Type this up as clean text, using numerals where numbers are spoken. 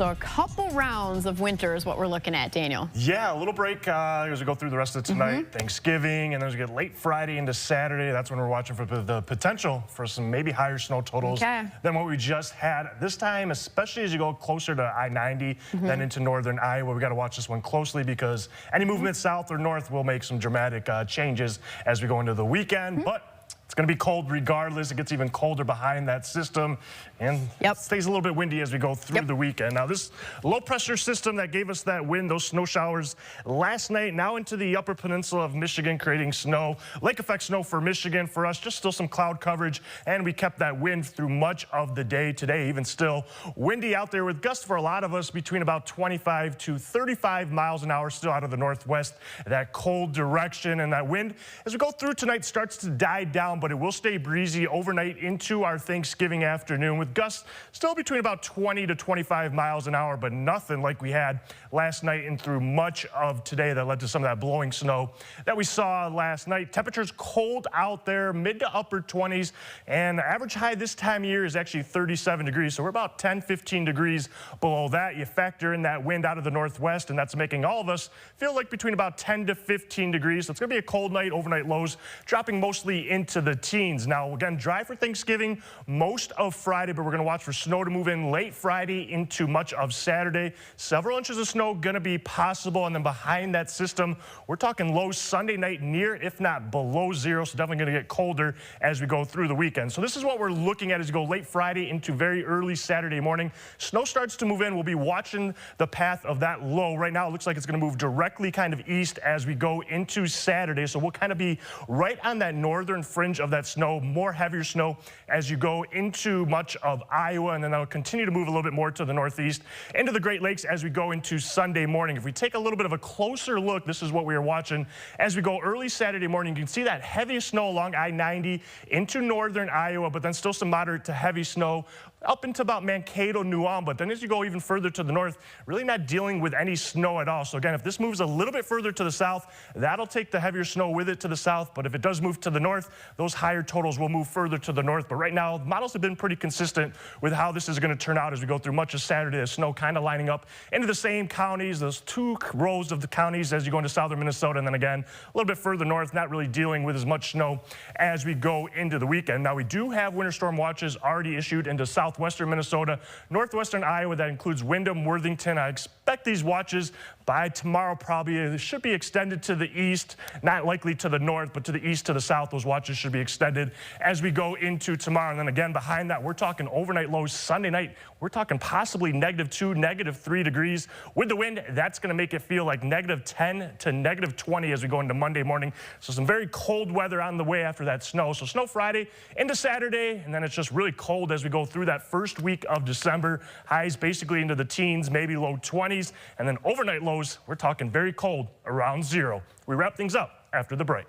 So a couple rounds of winter is what we're looking at, Daniel. Yeah, a little break as we go through the rest of tonight, Thanksgiving, and then as we get late Friday into Saturday, that's when we're watching for the potential for some maybe higher snow totals than what we just had. This time, especially as you go closer to I-90, then into northern Iowa, we got to watch this one closely because any movement south or north will make some dramatic changes as we go into the weekend. But it's going to be cold regardless. It gets even colder behind that system, and it stays a little bit windy as we go through the weekend. Now, this low-pressure system that gave us that wind, those snow showers last night, now into the upper peninsula of Michigan, creating snow. Lake effect snow for Michigan. For us, just still some cloud coverage, and we kept that wind through much of the day today. Even still windy out there with gusts for a lot of us between about 25 to 35 miles an hour still out of the northwest. That cold direction and that wind, as we go through tonight, starts to die down, but it will stay breezy overnight into our Thanksgiving afternoon with gusts still between about 20 to 25 miles an hour, but nothing like we had last night and through much of today that led to some of that blowing snow that we saw last night. Temperatures cold out there, mid to upper 20s, and the average high this time of year is actually 37 degrees, so we're about 10, 15 degrees below that. You factor in that wind out of the northwest, and that's making all of us feel like between about 10 to 15 degrees. So it's going to be a cold night, overnight lows dropping mostly into the teens. Now, again, dry for Thanksgiving most of Friday, but we're going to watch for snow to move in late Friday into much of Saturday. Several inches of snow going to be possible, and then behind that system, we're talking lows Sunday night near, if not below zero, so definitely going to get colder as we go through the weekend. So this is what we're looking at as you go late Friday into very early Saturday morning. Snow starts to move in. We'll be watching the path of that low. Right now, it looks like it's going to move directly kind of east as we go into Saturday, so we'll kind of be right on that northern fringe of that snow, more heavier snow as you go into much of Iowa, and then that'll continue to move a little bit more to the northeast into the Great Lakes as we go into Sunday morning. If we take a little bit of a closer look, this is what we are watching as we go early Saturday morning. You can see that heavy snow along I-90 into northern Iowa, but then still some moderate to heavy snow up into about Mankato, New Ulm. But then as you go even further to the north, really not dealing with any snow at all. So again, if this moves a little bit further to the south, that'll take the heavier snow with it to the south. But if it does move to the north, those higher totals will move further to the north. But right now, models have been pretty consistent with how this is going to turn out as we go through much of Saturday. The snow kind of lining up into the same counties, those two rows of the counties as you go into southern Minnesota. And then again, a little bit further north, not really dealing with as much snow as we go into the weekend. Now, we do have winter storm watches already issued into southwestern Minnesota, northwestern Iowa. That includes Windham, Worthington. I expect these watches by tomorrow probably. They should be extended to the east, not likely to the north, but to the east, to the south. Those watches should be extended as we go into tomorrow. And then again, behind that, we're talking overnight lows Sunday night. We're talking possibly -2, -3 degrees. With the wind, that's going to make it feel like -10 to -20 as we go into Monday morning. So some very cold weather on the way after that snow. So snow Friday into Saturday, and then it's just really cold as we go through that first week of December. Highs basically into the teens, maybe low 20s, and then overnight lows, we're talking very cold, around zero. We wrap things up after the break.